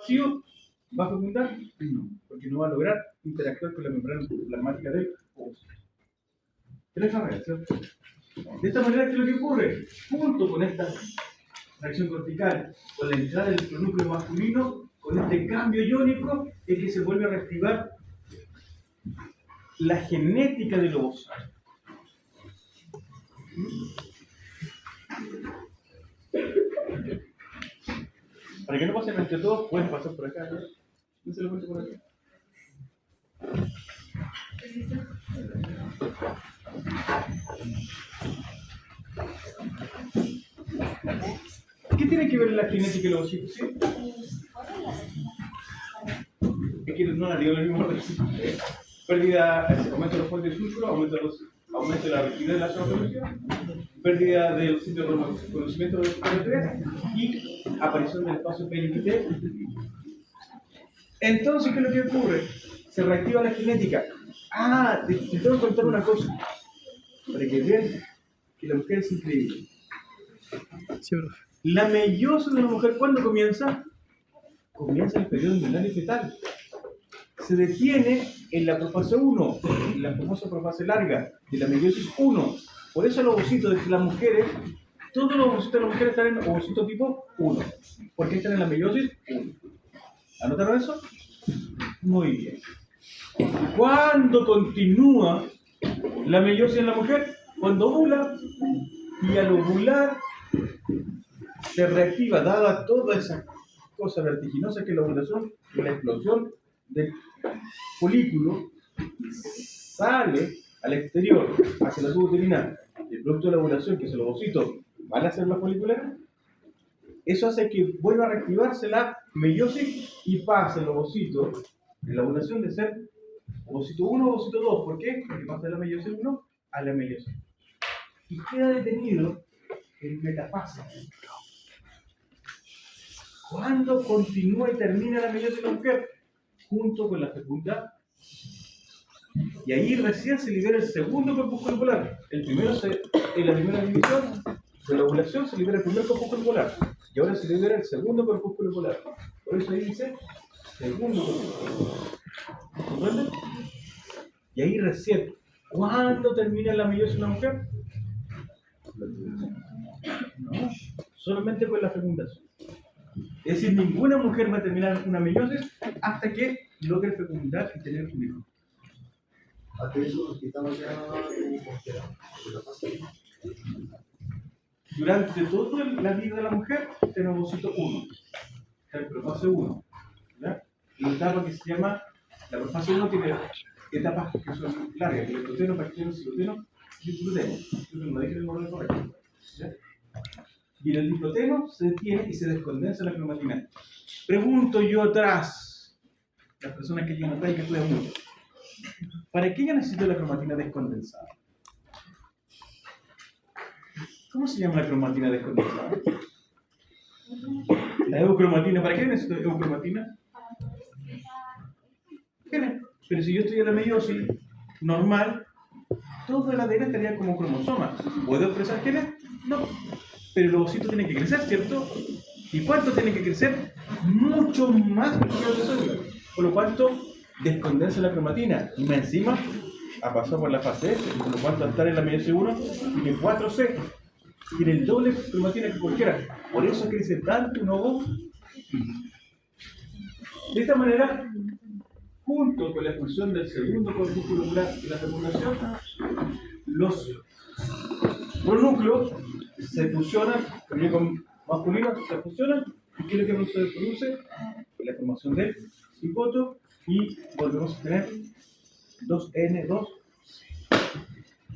¿Sí o va a fecundar? No, porque no va a lograr interactuar con la membrana plasmática del ovocito. Tres barreras, ¿cierto? De esta manera, ¿qué es lo que ocurre? Junto con esta reacción cortical, con la entrada del pronúcleo masculino, con este cambio iónico, es que se vuelve a reactivar la genética del ovocito. Para que no pasen entre todos, pueden pasar por acá. ¿No? No se lo cuento por acá. ¿Qué tiene que ver la genética y el ovocito? ¿Sí? Es que no la digo lo mismo. Pérdida, aumento de los fuentes de sulfuro, aumento de la reactividad de la zona, pérdida del sitio de reconocimiento de los CP3 y aparición del espacio PLT. Entonces, ¿qué es lo que ocurre? Se reactiva la genética. Te tengo que contar una cosa para que vean que la mujer es increíble. Sí, profe. La meiosis de la mujer, ¿cuándo comienza? Comienza el periodo embrionario fetal. Se detiene en la profase 1, en la famosa profase larga, de la meiosis 1. Por eso los ovocitos de las mujeres, todos los ovocitos de las mujeres están en ovocito tipo 1. ¿Por qué están en la meiosis 1? ¿Anotaron eso? Muy bien. ¿Cuándo continúa la meiosis en la mujer? Cuando ovula. Y al ovular se reactiva, dada toda esa cosa vertiginosa que es la ovulación, que la explosión del folículo sale al exterior, hacia la tubo uterina, el producto de la ovulación, que es el ovocito, van a hacer la folicular. Eso hace que vuelva a reactivarse la meiosis y pase el ovocito de la ovulación de ser ovocito 1 a ovocito 2. ¿Por qué? Porque pasa de la meiosis 1 a la meiosis. Y queda detenido en metafase. ¿Cuándo continúa y termina la meiosis de la mujer? Junto con la fecundidad. Y ahí recién se libera el segundo corpúsculo polar. En la primera división de la ovulación se libera el primer corpúsculo polar. Y ahora se libera el segundo corpúsculo polar. Por eso ahí dice segundo corpúsculo polar. ¿Comprenden? Y ahí recién, ¿cuándo termina la meiosis de una mujer? No, solamente con la fecundación. Es decir, ninguna mujer va a terminar una meiosis hasta que logre fecundar y tener un hijo. Hasta eso nos quitamos ya Durante toda la vida de la mujer, tenemos ovocito 1, la profase 1. ¿Ya? La etapa que se llama, la profase 1 tiene etapas que son largas: electroteno, bacteriano, citoteno y diploteno. No dije el orden correcto. ¿Ya? Y en el diploteno se detiene y se descondensa la cromatina. Pregunto yo atrás, las personas que llegan atrás y que estudian mucho, ¿para qué yo necesito la cromatina descondensada? ¿Cómo se llama la cromatina descondensada? La eucromatina. ¿Para qué necesito eucromatina? Pero si yo estoy en la meiosis normal, todo el ADN estaría como cromosoma. ¿Puedo expresar genes? No. Pero el ovocito tiene que crecer, ¿cierto? ¿Y cuánto tiene que crecer? Mucho más que el célula. Por lo cual descondensa la cromatina. Y más encima ha pasado por la fase S. Por lo cual, al estar en la meiosis 1, tiene 4C. Tiene el doble de cromatina que cualquiera. Por eso crece tanto un ovo. De esta manera, junto con la expulsión del segundo corpúsculo polar y la fecundación, los pronúcleos se fusionan, con masculinos se fusionan, y ¿qué es lo que se produce? La formación del cigoto, y volvemos a tener 2N2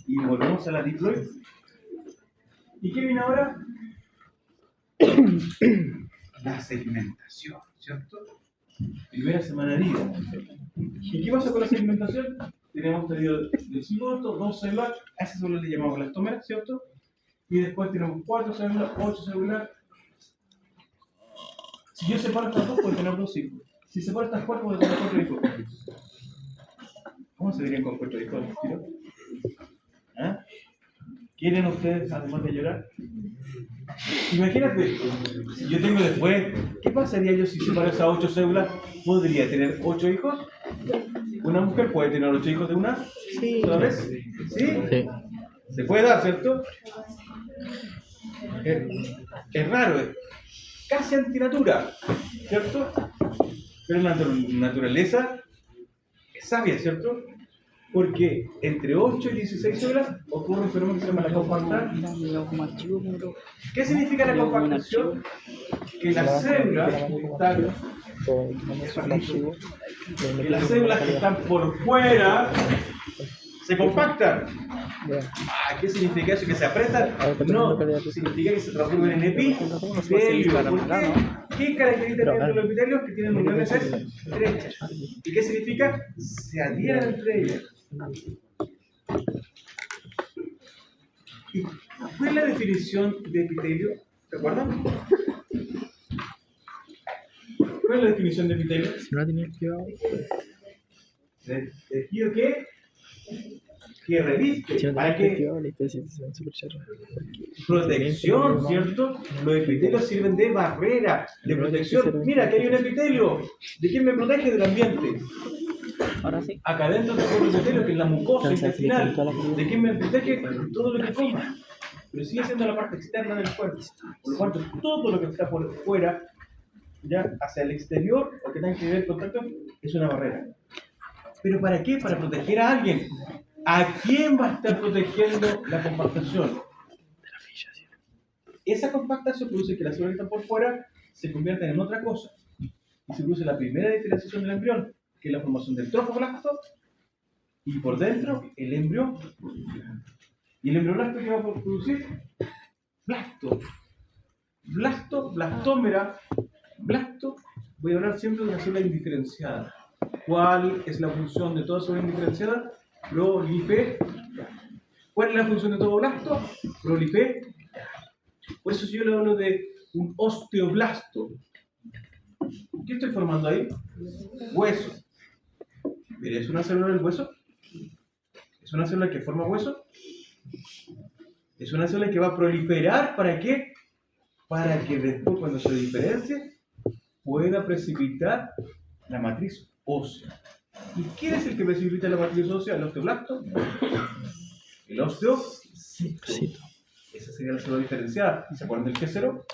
y volvemos a la diploide. ¿Y qué viene ahora? La segmentación, ¿cierto? Primera semana de vida. ¿Y qué pasa con la segmentación? Tenemos periodo del cigoto, 2 células, a esas células le llamamos elastómeras, ¿cierto? Y después tenemos 4 células, 8 células. Si yo separo estas dos, puedo tener 2 hijos. Si separo estas 4, puedo tener 4 hijos. ¿Cómo se dirían con 4 hijos? ¿Ah? ¿Quieren ustedes, además de llorar? Imagínate, si yo tengo después, ¿qué pasaría yo si separo esas 8 células? ¿Podría tener 8 hijos? ¿Una mujer puede tener 8 hijos de una sola vez? ¿Sí? Sí. Se puede dar, ¿cierto? Es raro, es casi antinatura, ¿cierto? Pero la naturaleza es sabia, ¿cierto? Porque entre 8 y 16 células ocurre un fenómeno que se llama la compactación. ¿Qué significa la compactación? Que las células que están por fuera se compactan. ¿Qué significa eso? ¿Que se apretan? No, significa que se transforman en epitelio. ¿Por qué? ¿Qué características tienen los epitelios? Que tienen uniones estrechas. ¿Y qué significa? Se adhieren entre ellas. ¿Y cuál es la definición de epitelio? ¿Se acuerdan? ¿Cuál es la definición de epitelio? Si no la tenías activado, ¿Tejido qué? Que reviste. si no ¿Para tenías qué? activado, la especie se ven súper charras. Protección, ¿cierto? Los epitelios sirven de barrera, de protección. Mira, que hay un epitelio. ¿De quién me protege? Del ambiente. Ahora sí. Acá adentro tengo otro epitelio, que es la mucosa intestinal. ¿De quién me protege? Todo lo que coma. Pero sigue siendo la parte externa del cuerpo. Por lo tanto, todo lo que está por fuera, ya hacia el exterior, o que tenga que ver con contacto, es una barrera. ¿Pero para qué? Para proteger a alguien. ¿A quién va a estar protegiendo la compactación? Esa compactación produce que las células que están por fuera se conviertan en otra cosa. Y se produce la primera diferenciación del embrión, que es la formación del trofoblasto, y por dentro el embrión. ¿Y el embrioblasto qué va a producir? Blasto. Blasto, blastómera, blasto. Voy a hablar siempre de una célula indiferenciada. ¿Cuál es la función de toda célula indiferenciada? Proliferar. ¿Cuál es la función de todo blasto? Proliferar. Por eso si yo le hablo de un osteoblasto, ¿qué estoy formando ahí? Hueso. Mire, ¿es una célula del hueso? ¿Es una célula que forma hueso? ¿Es una célula que va a proliferar? ¿Para qué? Para que después, cuando se diferencie, pueda precipitar la matriz ósea. ¿Y quién es el que precipita la matriz ósea? ¿El osteoblasto? El osteocito. Esa sería la célula diferenciada. ¿Se acuerdan del G0?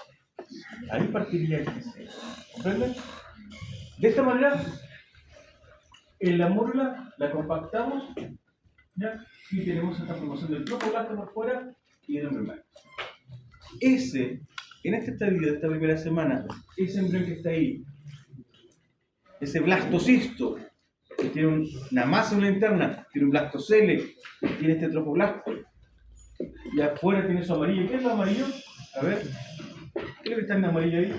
Ahí partiría el G0. ¿Comprenden? De esta manera, en la mórula la compactamos, ¿ya? Y tenemos esta formación del trofoblasto por fuera y el embrión. En este estadio de esta primera semana, ese embrión que está ahí, ese blastocisto, que tiene una masa interna, tiene un blastocele, tiene este trofoblasto, y afuera tiene su amarillo. ¿Qué es lo amarillo? A ver, ¿qué es lo que está en amarillo ahí?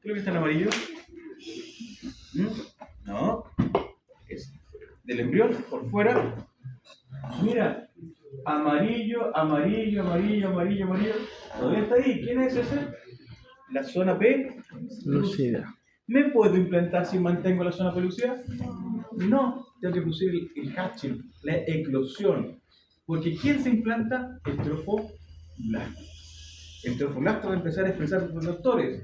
¿Qué es lo que está en amarillo? No, es del embrión por fuera. Mira, amarillo, amarillo, amarillo, amarillo, amarillo. Todavía está ahí. ¿Quién es ese? La zona P. Lucida. ¿Me puedo implantar si mantengo la zona pelúcida? No, tengo que producir el hatching, la eclosión. Porque ¿quién se implanta? El trofoblasto. El trofoblasto va a empezar a expresar receptores.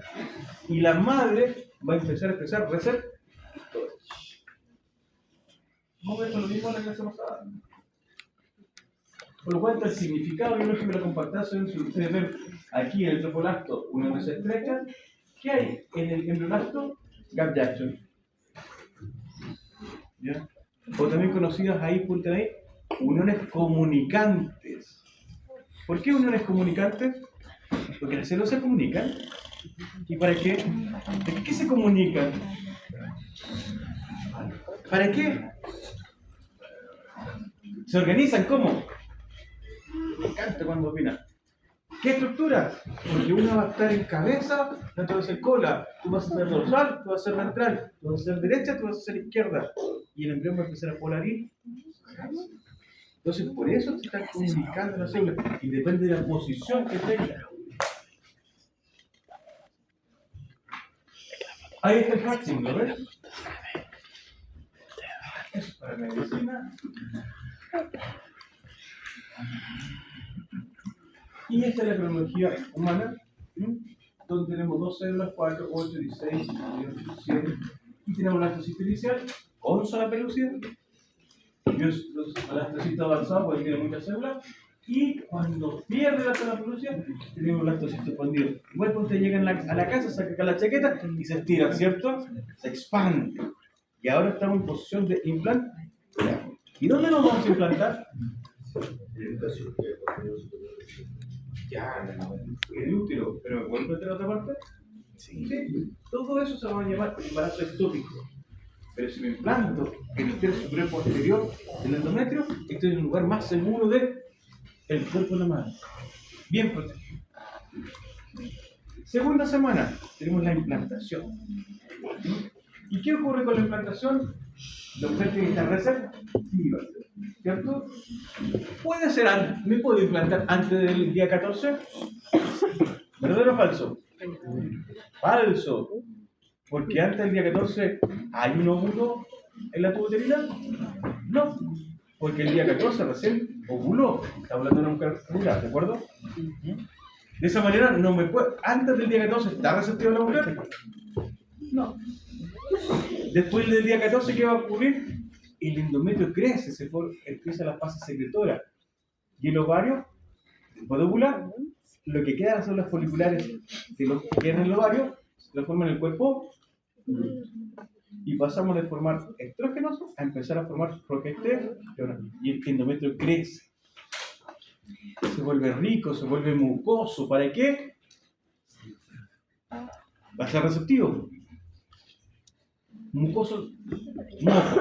Y la madre va a empezar a expresar receptores. ¿Cómo ves lo mismo en la clase pasada? Por lo cual, el significado biológico de la compactación, si ustedes ven aquí en el trofoblasto uniones estrechas, ¿qué hay en el embrioblasto? Gap junction. ¿Ya? O también conocidas ahí, punten ahí, uniones comunicantes. ¿Por qué uniones comunicantes? Porque las células se comunican. ¿Y para qué? ¿De qué se comunican? ¿Para qué? ¿Se organizan cómo? Me encanta cuando opinan. ¿Qué estructura? Porque una va a estar en cabeza, la otra va a ser cola, tú vas a ser dorsal, tú vas a ser ventral, tú vas a ser derecha, tú vas a ser izquierda. Y el embrión va a empezar a polarizar. Entonces, por eso se están comunicando las células. Y depende de la posición que tenga. Ahí está el hatching, ¿lo ves? Eso es para medicina. Y esta es la cronología humana, donde tenemos 2 células, 4, 8, 16, 17, y tenemos la blastocistos inicial con sola pelucia, los blastocistos avanzados porque tiene muchas células, y cuando pierde la sola pelucia, tenemos blastocistos expandidos. Igual cuando ustedes llegan a la casa, sacan acá la chaqueta y se estiran, ¿cierto? Se expande. Y ahora estamos en posición de implante. ¿Y dónde nos vamos a implantar? Ya, en el útero, pero ¿me pueden meter a otra parte? Sí. Todo eso se va a llamar embarazo ectópico. Pero si me implanto en el tercio superior posterior del endometrio, estoy en un lugar más seguro del cuerpo de la madre. Bien protegido. Segunda semana, tenemos la implantación. ¿Y qué ocurre con la implantación? La mujer tiene que estar receptiva, ¿cierto? Puede ser antes, me puedo implantar antes del día 14. ¿Verdadero o falso? Falso. Porque antes del día 14 hay un óvulo en la tuba uterina. No. Porque el día 14 recién ovuló. Está hablando de una mujer ovular, ¿de acuerdo? De esa manera no me puedo. Antes del día 14 está receptiva la mujer. No. Después del día 14, ¿qué va a ocurrir? El endometrio crece, empieza la fase secretora. Y el ovario, después de ovular, lo que quedan son las foliculares de lo que quedan en el ovario, se lo forman en el cuerpo y pasamos de formar estrógenos a empezar a formar progesterona. Y el endometrio crece. Se vuelve rico, se vuelve mucoso. ¿Para qué? Va a ser receptivo. Mucoso, moco.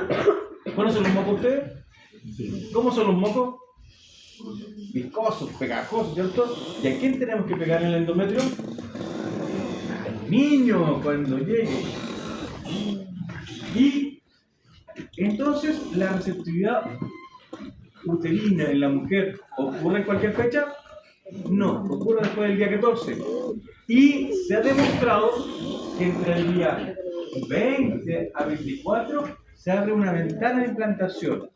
¿Conocen los mocos ustedes? ¿Cómo son los mocos? Viscosos, pegajosos, ¿cierto? ¿Y a quién tenemos que pegar en el endometrio? Al niño cuando llegue. Y entonces la receptividad uterina en la mujer ocurre en cualquier fecha. No, ocurre después del día 14. Y se ha demostrado que entre el día 20 a 24 se abre una ventana de implantación.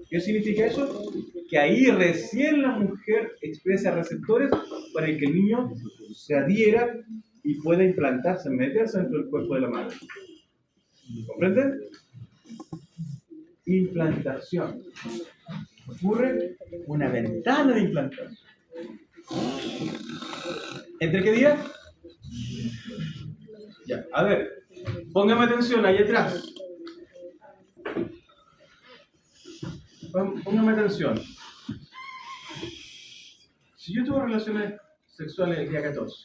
¿Qué significa eso? Que ahí recién la mujer expresa receptores para que el niño se adhiera y pueda implantarse, meterse dentro del cuerpo de la madre. ¿Comprenden? Implantación. Ocurre una ventana de implantación. ¿Entre qué día? Ya, a ver, póngame atención ahí atrás. Póngame atención. Si yo tuve relaciones sexuales el día 14,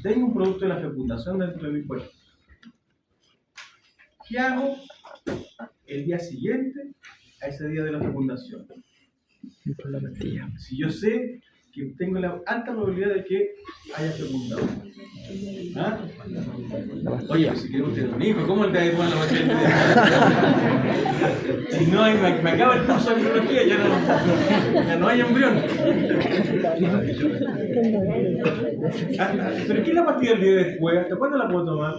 tengo un producto de la fecundación dentro de mi cuerpo, ¿qué hago el día siguiente a ese día de la fecundación? Si yo sé que tengo la alta probabilidad de que haya fecundado. ¿Ah? Oye, pues si quiero tener un hijo, ¿cómo te va a tomar la pastilla? Si no, me acaba el curso de biología, ya no hay embrión. ¿Pero qué es la pastilla el día después? ¿Hasta cuándo la puedo tomar?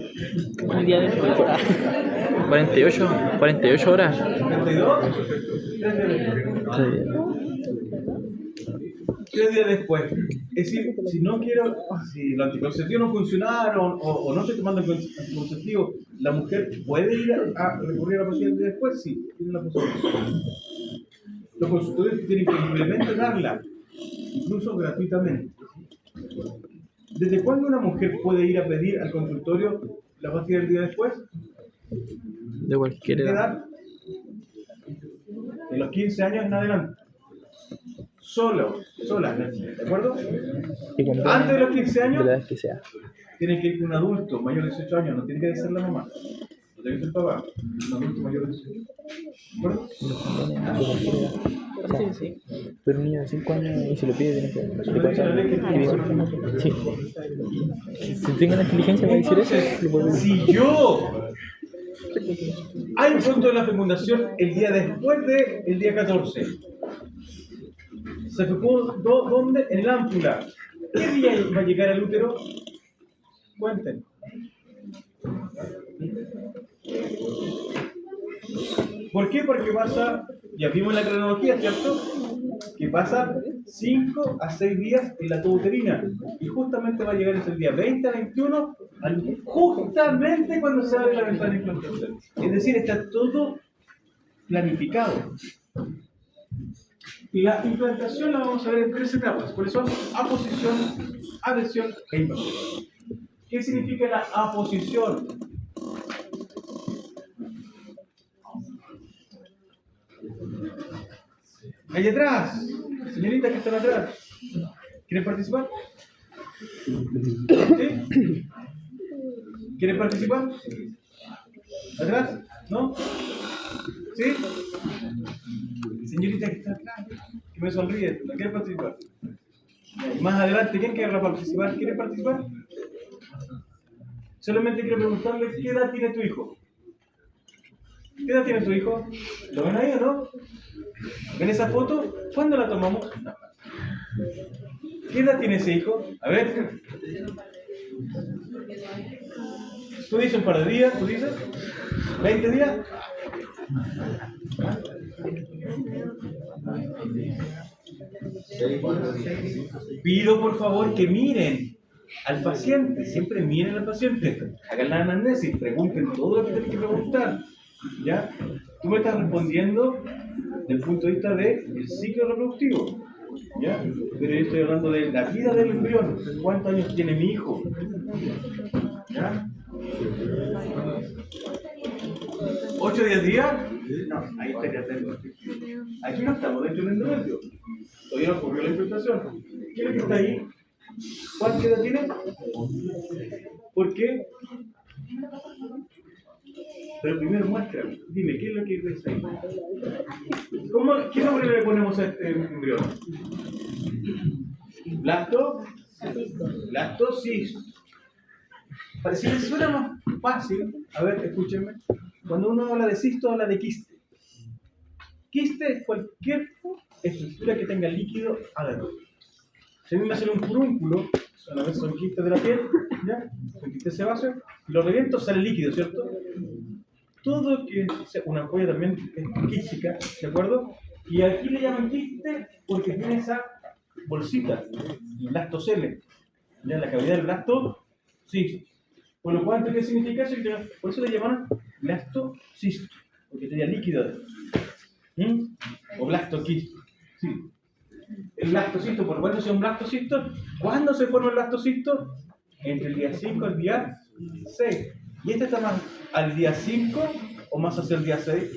Un día después. 48 horas. ¿32? 3 días después. Es decir, si no quiero, si los anticonceptivos no funcionaron o no estoy tomando anticonceptivos, ¿la mujer puede ir a recurrir a la pastilla después? Sí, tiene la posibilidad. Los consultores tienen que libremente darla, incluso gratuitamente. ¿Desde cuándo una mujer puede ir a pedir al consultorio la pastilla del día después? De cualquier edad. De los 15 años en adelante. Sola, ¿de acuerdo? Antes de los 15 años, de la edad que sea. tiene que ir con un adulto mayor de 18 años, no tiene que ser la mamá, no tiene que ser el papá, un adulto mayor de 18 años. ¿De acuerdo? Sí. Pero un niño de 5 años y se lo pide, tiene que sí. Si tengan la inteligencia para decir eso, lo pueden decir. Si yo hay un punto de la fecundación el día después del día 14. Se fecundó ¿dónde? En la ámpula. ¿Qué día va a llegar al útero? Cuenten. ¿Por qué? Porque pasa, ya vimos la cronología, ¿cierto? que pasa 5 a 6 días en la tubuterina. Y justamente va a llegar ese día 20 a 21, justamente cuando se abre la ventana de implantación. Es decir, está todo planificado. La implantación la vamos a ver en 3 etapas. ¿Cuáles son? Aposición, adhesión e implantón. ¿Qué significa la aposición? Allá atrás, señoritas que están atrás, ¿quieren participar? ¿Sí? ¿Quieren participar? ¿Atrás? ¿No? ¿Sí? Señorita que está atrás, que me sonríe, ¿no quiere participar? Y más adelante, ¿quién quiere participar? ¿Quiere participar? Solamente quiero preguntarle, ¿qué edad tiene tu hijo? ¿Qué edad tiene tu hijo? ¿Lo ven ahí o no? ¿Ven esa foto? ¿Cuándo la tomamos? ¿Qué edad tiene ese hijo? A ver. ¿Tú dices un par de días? ¿Tú dices? ¿20 días? Pido por favor que miren al paciente, siempre miren al paciente, hagan la anamnesis, pregunten todo lo que tienen que preguntar, ¿ya? Tú me estás respondiendo desde el punto de vista del ciclo reproductivo, ¿ya? Pero yo estoy hablando de la vida del embrión, ¿cuántos años tiene mi hijo? ¿Ya? ¿8 o 10 días? No, ahí estaría atento. Aquí no estamos dentro del endometrio. Todavía no ocurrió la implantación. ¿Qué es lo que está ahí? ¿Cuánta edad tiene? ¿Por qué? Pero primero muestra. Dime, ¿qué es lo que ves ahí? ¿Qué nombre le ponemos a este embrión? Blastocisto. Si les suena más fácil, a ver, escúchenme. Cuando uno habla de cisto, habla de quiste. Quiste es cualquier estructura que tenga líquido adentro. Si a mí me hacen un furúnculo, a veces son quistes de la piel, ¿ya? Son quistes sebáceos, y los reviento, sale líquido, ¿cierto? Todo que sea una ampolla también es quística, ¿de acuerdo? Y aquí le llaman quiste porque tiene esa bolsita, el blastocele, ¿ya? La cavidad del blastocisto. Por lo cual, ¿qué significa eso? Por eso le llamaron blastocisto, porque tenía líquido adentro. O blastoquisto. Sí. El blastocisto, ¿por cuándo sea un blastocisto? ¿Cuándo se forma el blastocisto? Entre el día 5 al día 6. ¿Y este está más al día 5 o más hacia el día 6?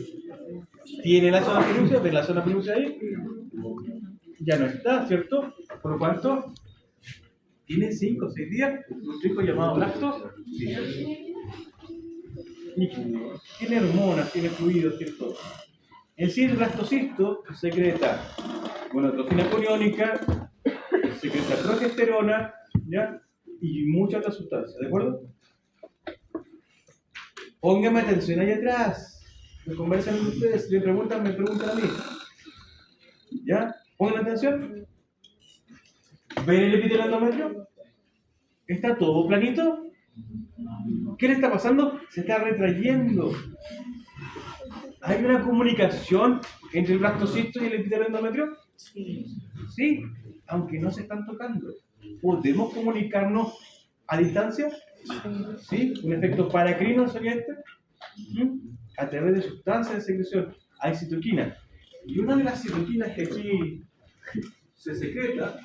¿Tiene la zona pelúcida? ¿Ven la zona pelúcida ahí? Ya no está, ¿cierto? Por lo tanto, tiene 5 o 6 días, nuestro hijo llamado blastocisto. Tiene hormonas, tiene fluidos, tiene todo. En sí, el blastocisto secreta gonadotrofina coriónica, secreta progesterona, ¿ya? Y muchas otras sustancias, ¿de acuerdo? Pónganme atención ahí atrás. Me conversan entre ustedes, si me preguntan a mí. ¿Ya? Pongan atención. ¿Ven el epitelio endometrio? ¿Está todo planito? ¿Qué le está pasando? Se está retrayendo. ¿Hay una comunicación entre el blastocisto y el epitelio endometrio? Sí, aunque no se están tocando. ¿Podemos comunicarnos a distancia? Sí, un efecto paracrino sería este. A través de sustancias de secreción hay citoquina. Y una de las citoquinas que aquí se secreta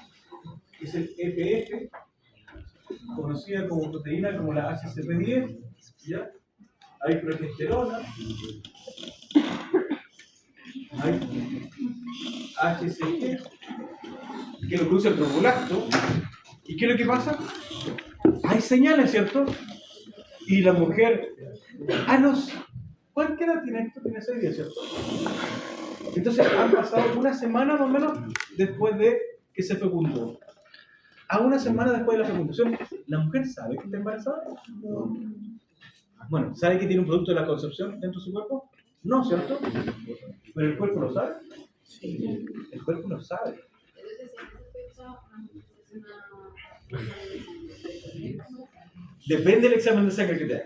es el EPF, conocida como proteína como la HCP10, ¿ya? Hay progesterona, hay HCG, que lo produce el trombolasto. ¿Y qué es lo que pasa? Hay señales, ¿cierto? Y la mujer, ¿cuánta edad tiene esto? Tiene 6 días, ¿cierto? Entonces han pasado una semana más o menos después de que se fecundó. A una semana después de la fecundación, ¿la mujer sabe que está embarazada? No. Bueno, ¿sabe que tiene un producto de la concepción dentro de su cuerpo? No, ¿cierto? ¿Pero el cuerpo lo sabe? Sí. El cuerpo lo sabe. Depende del examen de sangre que te haga.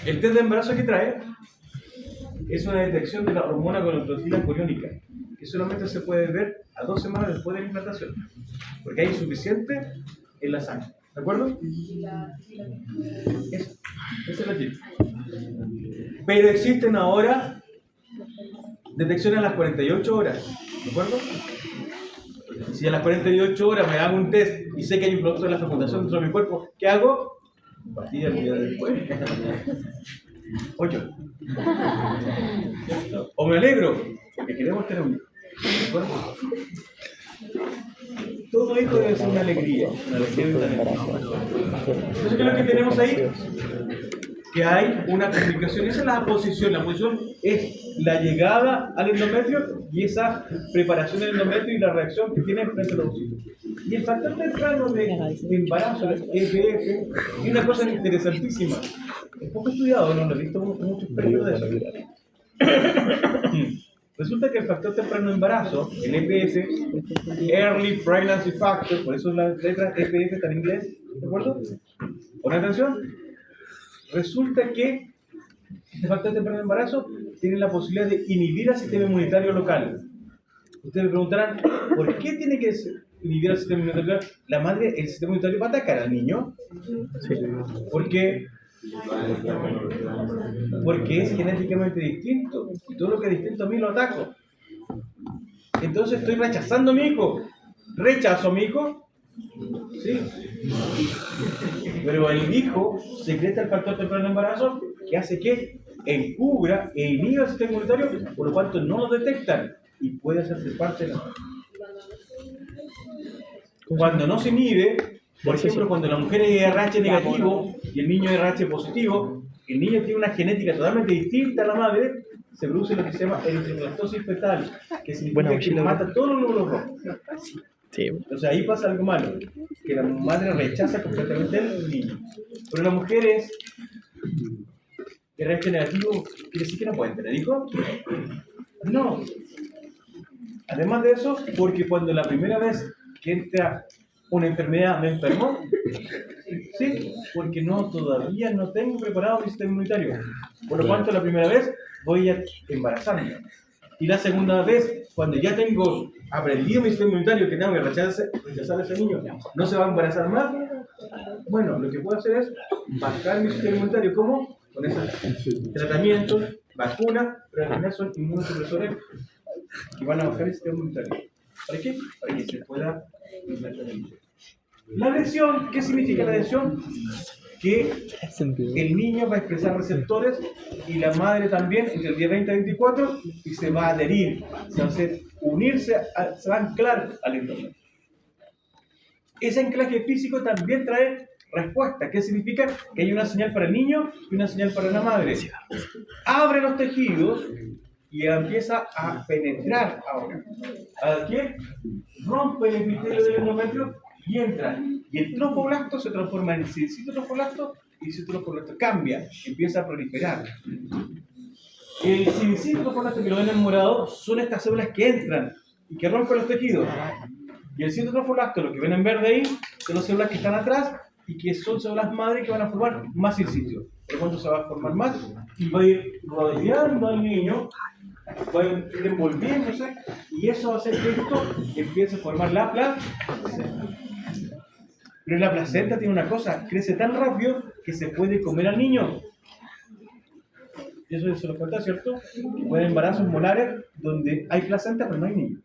El test de embarazo que trae es una detección de la hormona gonadotropina coriónica, que solamente se puede ver a 2 semanas después de la implantación, porque hay suficiente en la sangre. ¿De acuerdo? Eso, esa es la tip. Pero existen ahora detecciones a las 48 horas. ¿De acuerdo? Si a las 48 horas me hago un test y sé que hay un producto de la fecundación dentro de mi cuerpo, ¿qué hago? Pastilla el día después. 8. O me alegro, porque queremos tener un hijo. ¿De acuerdo? Todo hijo debe ser una alegría vital. Entonces, ¿qué es lo que tenemos ahí? Que hay una comunicación. Esa es la posición. La posición es la llegada al endometrio y esa preparación del endometrio y la reacción que tiene frente a los ovocitos. Y el factor temprano de embarazo, el EPF, es una cosa interesantísima. Es poco estudiado, no lo he visto muchos periodos de eso. Resulta que el factor temprano de embarazo, el EPF, Early Pregnancy Factor, por eso la letra EPF está en inglés, ¿de acuerdo? Pon atención. Resulta que este factor temprano de embarazo tiene la posibilidad de inhibir al sistema inmunitario local. Ustedes me preguntarán, ¿por qué tiene que inhibir al sistema inmunitario local? La madre, el sistema inmunitario va a atacar al niño. Sí. ¿Por qué? Porque es genéticamente distinto. Y todo lo que es distinto a mí lo ataco. Entonces estoy rechazando a mi hijo. ¿Rechazo a mi hijo? Sí. Pero el hijo secreta el factor temprano de embarazo que hace que encubra e inhiba el sistema inmunitario, por lo cual no lo detectan y puede hacerse parte de la madre. Cuando no se inhibe, por ejemplo, cuando la mujer es RH negativo y el niño es RH positivo, el niño tiene una genética totalmente distinta a la madre, se produce lo que se llama eritroclastosis fetal, que significa que mata todos los glóbulos rojos. Sí. Entonces ahí pasa algo malo, que la madre rechaza completamente al niño. Pero las mujeres RH negativo, ¿quiere decir que no pueden tener hijos? No. Además de eso, porque cuando la primera vez que entra una enfermedad me enfermó, sí, porque todavía no tengo preparado mi sistema inmunitario. Por lo tanto, la primera vez voy a embarazarme. Y la segunda vez, cuando ya tengo aprendido mi sistema inmunitario que tengo que rechazar a ese niño, no se va a embarazar más. Bueno, lo que puedo hacer es bajar mi sistema inmunitario. ¿Cómo? Con esos tratamientos, vacunas, pero al final son inmunosupresores que van a bajar el sistema inmunitario. ¿Para qué? Para que se pueda implantar el niño. La lesión, ¿qué significa la lesión? Que el niño va a expresar receptores y la madre también entre el día 20 a 24 y se va a adherir, se va a hacer unirse, se va a anclar al endometrio. Ese anclaje físico también trae respuesta. ¿Qué significa? Que hay una señal para el niño y una señal para la madre. Abre los tejidos y empieza a penetrar ahora. ¿A qué? Rompe el epitelio del endometrio y entra. Y el trofoblasto se transforma en citocrofoblasto y el citocrofoblasto cambia, empieza a proliferar. El citocrofoblasto que lo ven en morado son estas células que entran y que rompen los tejidos. Y el citocrofoblasto, lo que ven en verde ahí, son las células que están atrás y que son células madre que van a formar más silicios. Por lo tanto, se va a formar más y va a ir rodeando al niño, va a ir envolviéndose y eso va a hacer que esto empiece a formar la placenta. Pero la placenta tiene una cosa, crece tan rápido que se puede comer al niño. Y eso se lo cuenta, ¿cierto? Puede haber embarazos molares donde hay placenta pero no hay niño.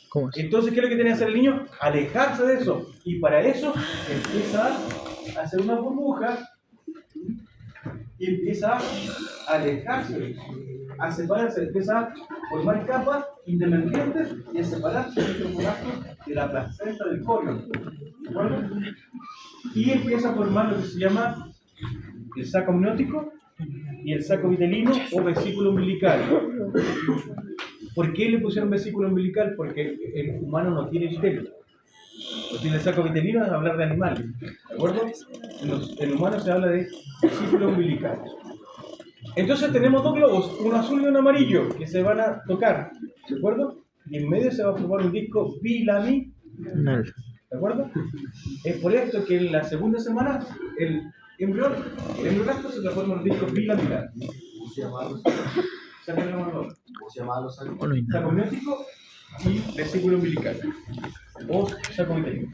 ¿Cómo es? Entonces, ¿qué es lo que tiene que hacer el niño? Alejarse de eso. Y para eso empieza a hacer una burbuja y empieza a alejarse de eso, a separarse, empieza a formar capas independientes y a separarse de la placenta del corión. ¿De acuerdo? Y empieza a formar lo que se llama el saco amniótico y el saco vitelino o vesículo umbilical. ¿Por qué le pusieron vesículo umbilical? Porque el humano no tiene vitelio. No tiene el saco vitelino, es hablar de animales. ¿De acuerdo? En el humano se habla de vesículo umbilical. Entonces tenemos dos globos, un azul y un amarillo, que se van a tocar. ¿De acuerdo? Y en medio se va a formar un disco bilaminal. ¿De acuerdo? Es por esto que en la segunda semana el embrión se transforma en un disco bilaminar. se llama los Sácale la mano. ¿Cómo se llama los O no hay nada. Saco amniótico y vesículo umbilical. O saco uterino.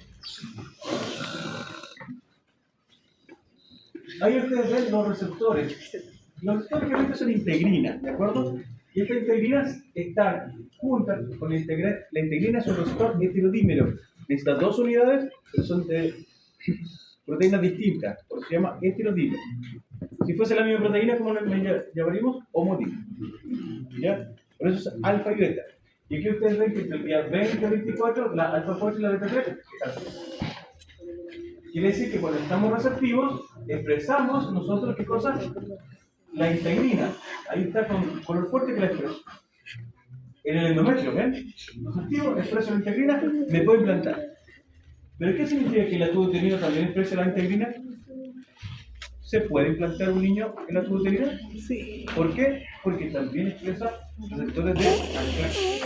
Ahí ustedes ven los receptores. Los receptores que son integrinas, ¿de acuerdo? Y estas integrinas están juntas con la integrina. La integrina es un receptor heterodímero. Necesita dos unidades, pero son de proteínas distintas, por eso se llama heterodímero. Si fuese la misma proteína, ¿cómo le llamaríamos? Homodímero. ¿Ya? Por eso es alfa y beta. Y aquí ustedes ven que entre el día 20 y 24, la alfa 4 y la beta 3 están. Quiere decir que cuando estamos receptivos, expresamos nosotros, ¿qué cosa? La integrina. Ahí está con color fuerte que la expreso. En el endometrio, ¿ven? Receptivo, expreso la integrina, me puedo implantar. ¿Pero qué significa que la tubo uterino también expresa la integrina? ¿Se puede implantar un niño en la tubo uterina? Sí. ¿Por qué? Porque también expresa receptores de anclaje.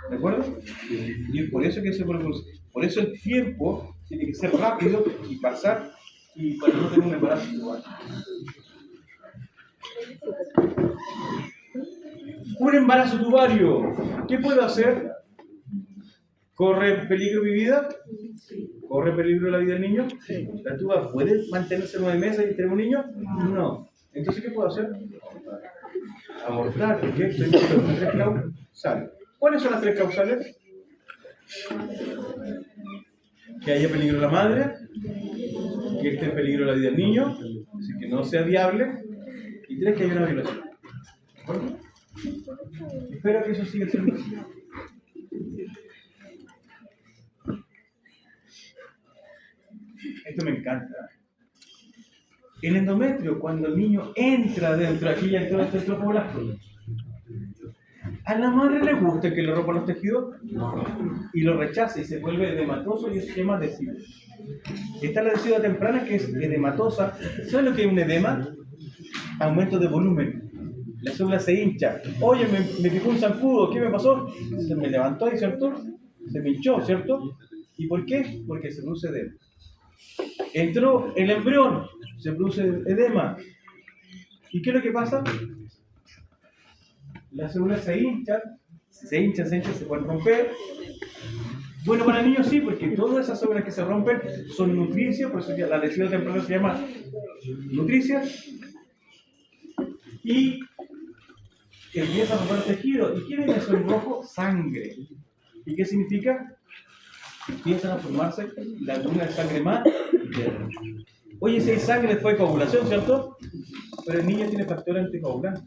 ¿De acuerdo? Y por eso que se produce. Por eso el tiempo tiene que ser rápido y pasar y para no tener un embarazo igual. Un embarazo tubario. ¿Qué puedo hacer? ¿Corre peligro mi vida? ¿Corre peligro la vida del niño? ¿La tuba puede mantenerse 9 meses y tener un niño? No. Entonces, ¿qué puedo hacer? Abortar. ¿Qué? Estoy con las 3 causales. ¿Cuáles son las 3 causales? Que haya peligro la madre, que esté en peligro la vida del niño, así que no sea viable, y 3, que haya una violación. ¿De acuerdo? Espero que eso siga siendo así. Esto me encanta. El endometrio, cuando el niño entra dentro, aquí ya entró este trofoblasto. A la madre le gusta que le rompan los tejidos y lo rechaza y se vuelve edematoso y eso se llama deciduo. Está la deciduo temprana que es edematosa. ¿Sabes lo que es un edema? Aumento de volumen. La célula se hincha. Oye, me picó un zancudo, ¿qué me pasó? Se me levantó ahí, ¿cierto? Se me hinchó, ¿cierto? ¿Y por qué? Porque se produce edema. Entró el embrión, se produce edema. ¿Y qué es lo que pasa? Las células se hinchan, se pueden romper. Bueno, para niños sí, porque todas esas células que se rompen son nutricias, por eso la deciduo temprana se llama nutricias. Y empieza a romper el tejido. ¿Y qué viene eso en rojo? Sangre. ¿Y qué significa? Empiezan a formarse lagunas de sangre más. Oye, si hay sangre después de coagulación, ¿cierto? Pero el niño tiene factor anticoagulante.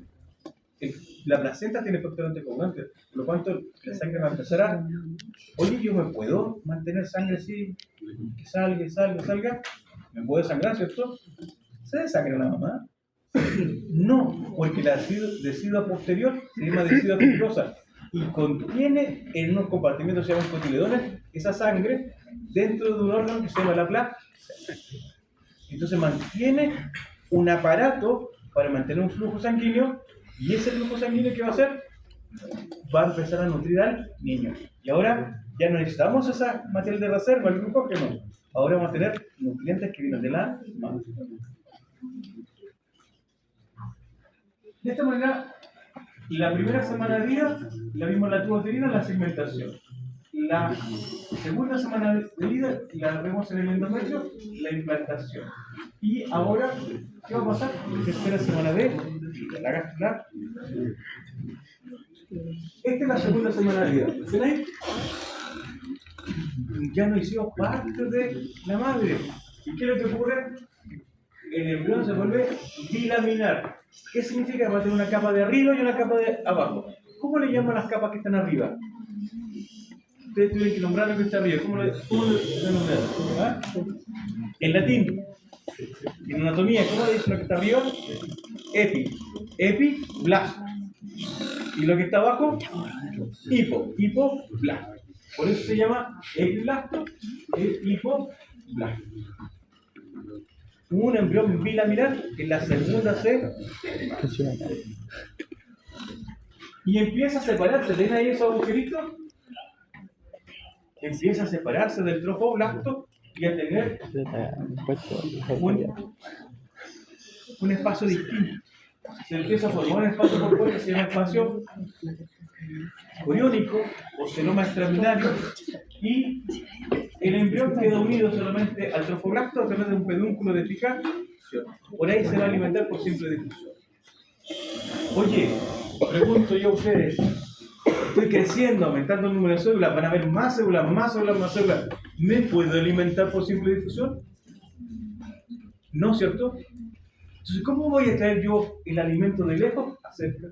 La placenta tiene factor anticoagulante, por lo tanto la sangre va a empezar a... Oye, ¿yo me puedo mantener sangre así? Que salga. ¿Me puedo sangrar, cierto? ¿Se desangra la mamá? No, porque la decidua posterior se llama decidua fibrosa y contiene en unos compartimentos que se llaman cotiledones esa sangre dentro de un órgano que se llama la placenta. Entonces mantiene un aparato para mantener un flujo sanguíneo y ese flujo sanguíneo ¿qué va a hacer? Va a empezar a nutrir al niño. Y ahora ya no necesitamos esa material de reserva, el glucógeno. Ahora vamos a tener nutrientes que vienen de la madre. De esta manera, la primera semana de vida la vimos en la tuba uterina, la segmentación. La segunda semana de vida la vemos en el endometrio, la implantación. Y ahora, ¿qué va a pasar? Tercera semana de vida, la gastrilar. Esta es la segunda semana de vida. ¿Ven ahí? Ya no hicimos parte de la madre. ¿Y qué es lo que ocurre? El embrión se vuelve bilaminar. ¿Qué significa? Va a tener una capa de arriba y una capa de abajo. ¿Cómo le llaman las capas que están arriba? Ustedes tienen que nombrar lo que está arriba. ¿Cómo le nombran? ¿Ah? En latín, en anatomía, ¿cómo le dicen lo que está arriba? Epiblasto. Y lo que está abajo, hipoblasto. Por eso se llama epiblasto, hipoblasto. Un embrión bilaminar en la segunda C y empieza a separarse. ¿Ven ahí esos agujeritos? Empieza a separarse del trofoblasto y a tener un espacio distinto. se empieza a formar un espacio corporal que se llama espacio coriónico o celoma extraminario, y el embrión queda unido solamente al trofoblasto a través de un pedúnculo de fijación. Por ahí se va a alimentar por simple difusión. Oye, pregunto yo a ustedes, estoy creciendo, aumentando el número de células, van a haber más células, más células, más células. ¿Me puedo alimentar por simple difusión? No, ¿cierto? Entonces, ¿cómo voy a traer yo el alimento de lejos a cerca?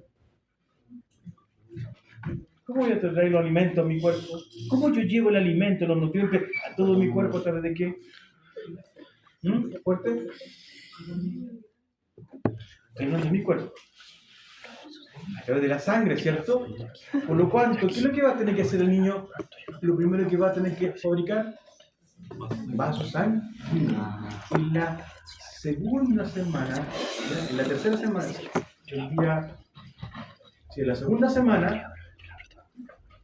¿Cómo voy a traer los alimentos a mi cuerpo? ¿Cómo yo llevo el alimento, los nutrientes a todo mi cuerpo a través de qué? ¿Fuerte? Que no es mi cuerpo. A través de la sangre, ¿cierto? Por lo cual, ¿qué es lo que va a tener que hacer el niño? Lo primero que va a tener que fabricar, vasos sanguíneos. En la segunda semana, en la tercera semana, en la segunda semana,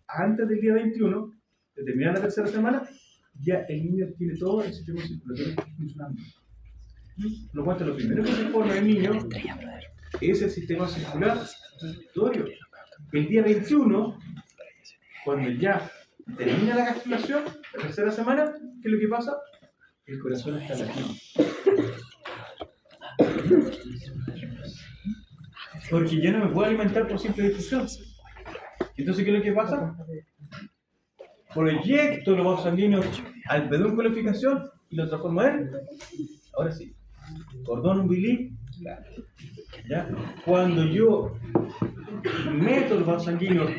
antes del día 21, de terminar la tercera semana, ya el niño tiene todo el sistema circulatorio funcionando. Por lo cual, lo primero que se forma en el niño es el sistema circulatorio. El día 21, cuando ya termina la gastrulación, la tercera semana, ¿qué es lo que pasa? El corazón está latiendo. Porque yo no me puedo alimentar por simple difusión. Entonces, ¿qué es lo que pasa? Proyecto los vasos sanguíneos al pedúnculo de fijación y lo transformo en, ahora sí, cordón umbilical. ¿Ya? Cuando yo meto los vasos sanguíneos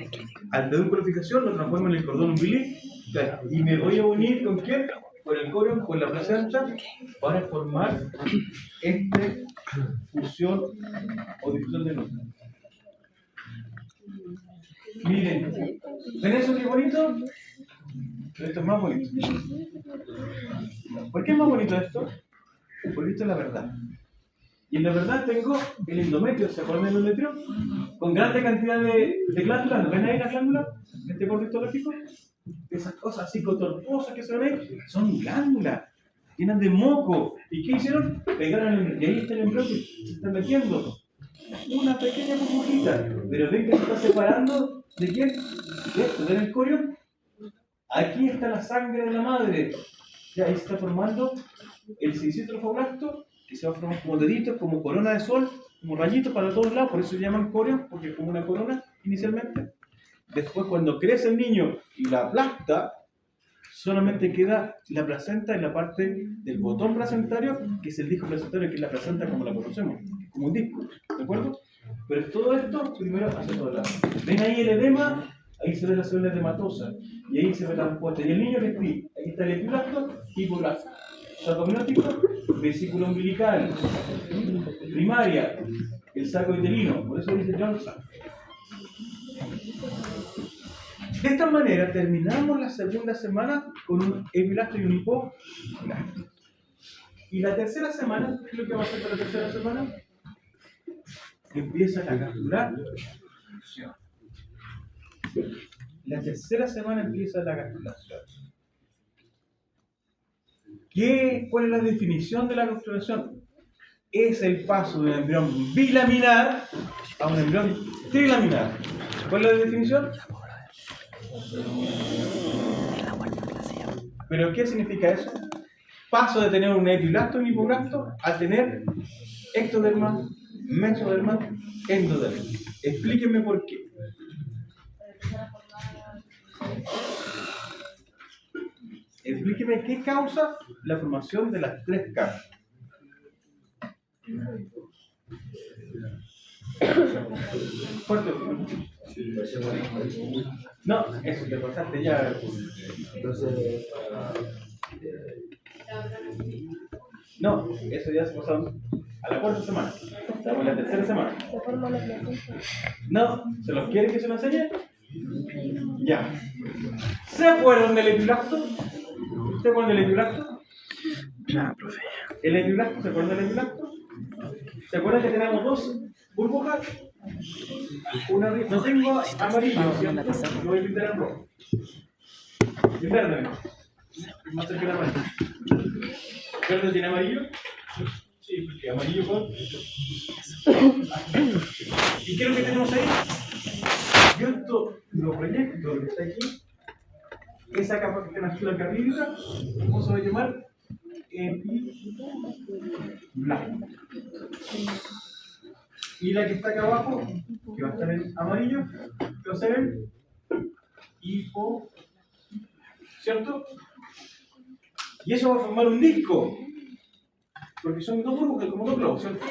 al pedúnculo de fijación, lo transformo en el cordón umbilical. Y me voy a unir ¿con quién? Con el corión, con la placenta, para formar fusión o difusión de núcleo. Miren, ¿ven eso qué bonito? Esto es más bonito. ¿Por qué es más bonito esto? Porque esto es la verdad. Y en la verdad tengo el endometrio, ¿se acuerdan del endometrio? Con grande cantidad de glándulas. ¿No ven ahí las glándulas? Este corte histológico. Esas cosas psicotorposas que se ven ahí son glándulas. Llenas de moco. ¿Y qué hicieron? Pegaron el embrión. Y ahí está el embrión que se está metiendo. Una pequeña burbujita. Pero ven que se está separando. ¿De quién? De esto, ¿ven el corión? Aquí está la sangre de la madre. Ya ahí se está formando el citrofoblasto, que se va a formar como deditos, como corona de sol, como rayitos para todos lados, por eso se llaman corión, porque es como una corona inicialmente. Después, cuando crece el niño y la aplasta, solamente queda la placenta en la parte del botón placentario, que es el disco placentario, que es la placenta como la conocemos, como un disco, ¿de acuerdo? Pero todo esto primero hacia todos lados. ¿Ven ahí el edema? Ahí se ve la célula hematosa, y ahí se ve la respuesta. Y el niño que escribe, ahí está el epiblasto, hipoblasto. Saco amniótico, vesícula umbilical, primaria, el saco uterino, por eso dice Johnson. De esta manera terminamos la segunda semana con un epiblasto y un hipoblasto. Y la tercera semana, ¿qué es lo que va a hacer para la tercera semana? Empieza la gastrulación. La tercera semana empieza la gastrulación. ¿Cuál es la definición de la gastrulación? Es el paso de un embrión bilaminar a un embrión trilaminar. ¿Cuál es la definición? ¿Pero qué significa eso? Paso de tener un epiblasto y un hipoblasto a tener ectoderma, mesoderma, endoderma. Explíquenme por qué. Explíqueme qué causa la formación de las tres capas. Fuerte. No, eso te pasaste ya. Entonces, No, eso ya se pasó a la cuarta semana. Estamos en la tercera semana. No, ¿se los quiere que se lo enseñe? Ya. ¿Se acuerdan del epiblasto? ¿Se acuerdan del epiblasto? Nada, profe. ¿El epiblasto? ¿Se acuerdan del epiblasto? ¿Se acuerdan que tenemos dos burbujas? Una arriba. No tengo amarillo, ¿cierto? Lo voy a pintar en rojo. Y verde. Más cerca de amarillo. ¿Verde tiene amarillo? Sí, porque amarillo con... ¿Y qué es lo que tenemos ahí? Yo esto lo proyecto que está aquí, esa capa que está en azul acá arriba, ¿cómo se va a llamar? Blanco. Y la que está acá abajo, que va a estar en amarillo, que va a ser el hipo, ¿cierto? Y eso va a formar un disco, porque son dos burbujas, como dos globos, ¿cierto?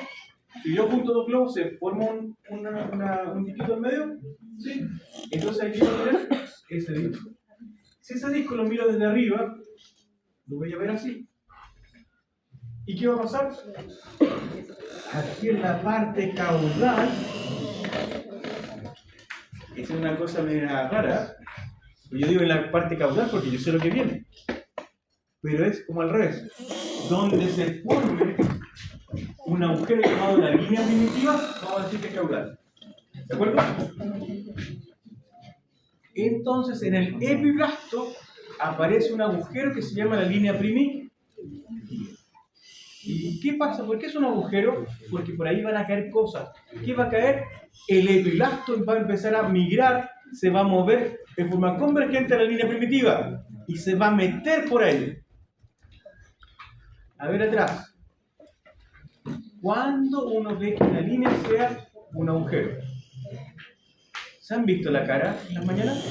Si yo junto dos globos, se forma un disquito en medio, ¿sí? Entonces aquí voy a tener ese disco. Si ese disco lo miro desde arriba, lo voy a ver así. ¿Y qué va a pasar? Aquí en la parte caudal, esa es una cosa media rara. Yo digo en la parte caudal porque yo sé lo que viene. Pero es como al revés. Donde se forme un agujero llamado la línea primitiva, vamos a decir que es caudal. ¿De acuerdo? Entonces en el epiblasto aparece un agujero que se llama la línea primitiva. ¿Y qué pasa? ¿Por qué es un agujero? Porque por ahí van a caer cosas. ¿Qué va a caer? El epiblasto va a empezar a migrar, se va a mover de forma convergente a la línea primitiva y se va a meter por ahí. A ver atrás. ¿Cuándo uno ve que una línea sea un agujero? ¿Se han visto la cara en las mañanas?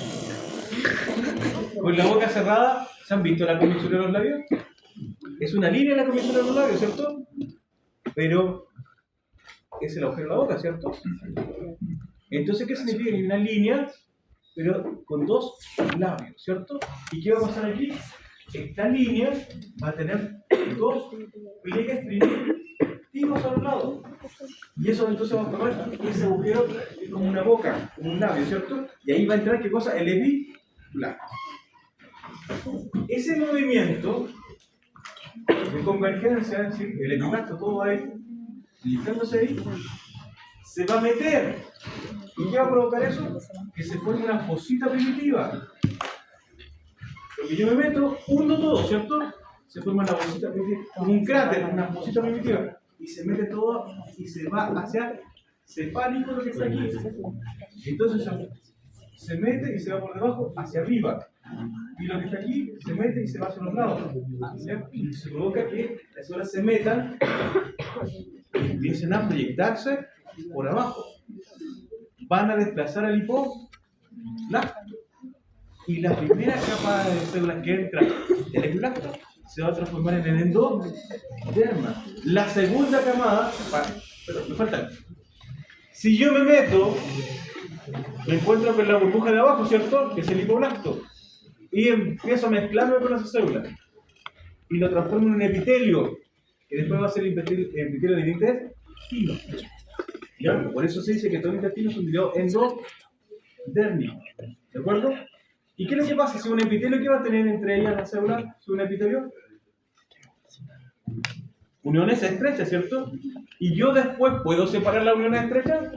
Con la boca cerrada, ¿se han visto la comisura de los labios? Es una línea la comisura de los labios, ¿cierto? Pero es el agujero de la boca, ¿cierto? Entonces, ¿qué significa? Una línea, pero con dos labios, ¿cierto? ¿Y qué va a pasar aquí? Esta línea va a tener dos pliegues primitivos a los lados. Y eso entonces va a formar ese agujero como una boca, como un labio, ¿cierto? Y ahí va a entrar, ¿qué cosa? El epiblasto. Ese movimiento de convergencia, es decir, el epiblasto, todo ahí, listándose ahí, se va a meter. ¿Y qué va a provocar eso? Que se forme una fosita primitiva. Lo que yo me meto, hundo todo, ¿cierto? Se forma una fosita primitiva, como un cráter, una fosita primitiva. Y se mete todo y se va hacia cefálico lo que está aquí. Entonces se mete y se va por debajo hacia arriba. Y lo que está aquí se mete y se va hacia los lados. Y se provoca que las células se metan y empiecen a proyectarse por abajo. Van a desplazar al hipoblasto. Y la primera capa de células que entra en el epiblasto se va a transformar en el endoderma. La segunda camada, pero me falta. Si yo me meto, me encuentro con la burbuja de abajo, ¿cierto? Que es el hipoblasto. Y empiezo a mezclarme con esas células. Y lo transformo en un epitelio, que después va a ser el epitelio del intestino. ¿Ya? Por eso se dice que todo el intestino es un video endodérmico. ¿De acuerdo? ¿Y qué es lo que pasa? Si un epitelio, ¿qué va a tener entre ellas las células? Si un epitelio, uniones estrechas, ¿cierto? Y yo después puedo separar las uniones estrechas.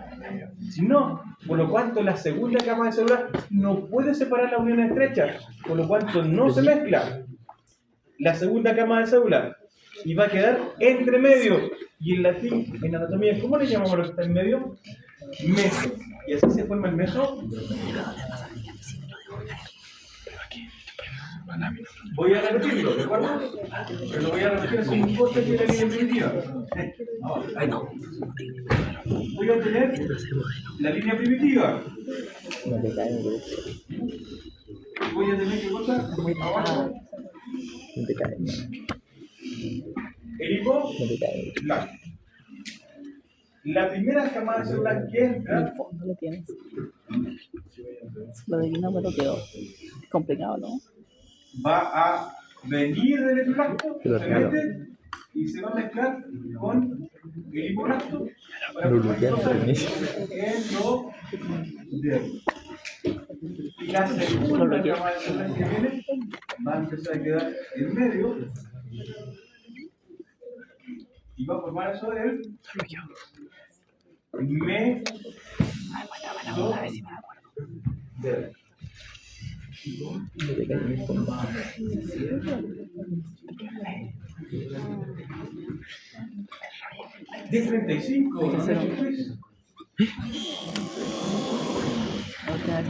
Si no, por lo cuanto la segunda cama de células no puede separar las uniones estrechas, por lo cuanto no se mezcla la segunda cama de células y va a quedar entre medio. Y en latín, en anatomía, ¿cómo le llamamos a lo que está en medio? Meso. Y así se forma el meso. Voy a repetirlo, ¿de acuerdo? Pero lo voy a repetir así un corte de la línea primitiva. Voy a obtener la línea primitiva. Voy a tener que cosa abajo. El hipoblasto. La primera camada de células que entra. En el fondo lo tienes. Lo de aquí no me lo quedó. Es complicado, ¿no? Va a venir del epiblasto, se mete y se va a mezclar con el hipoblasto para formar endoderma. Y la segunda camada de células que viene va a empezar a quedar en medio y va a formar eso del mesoderma. 10:35, ¿no? Ok.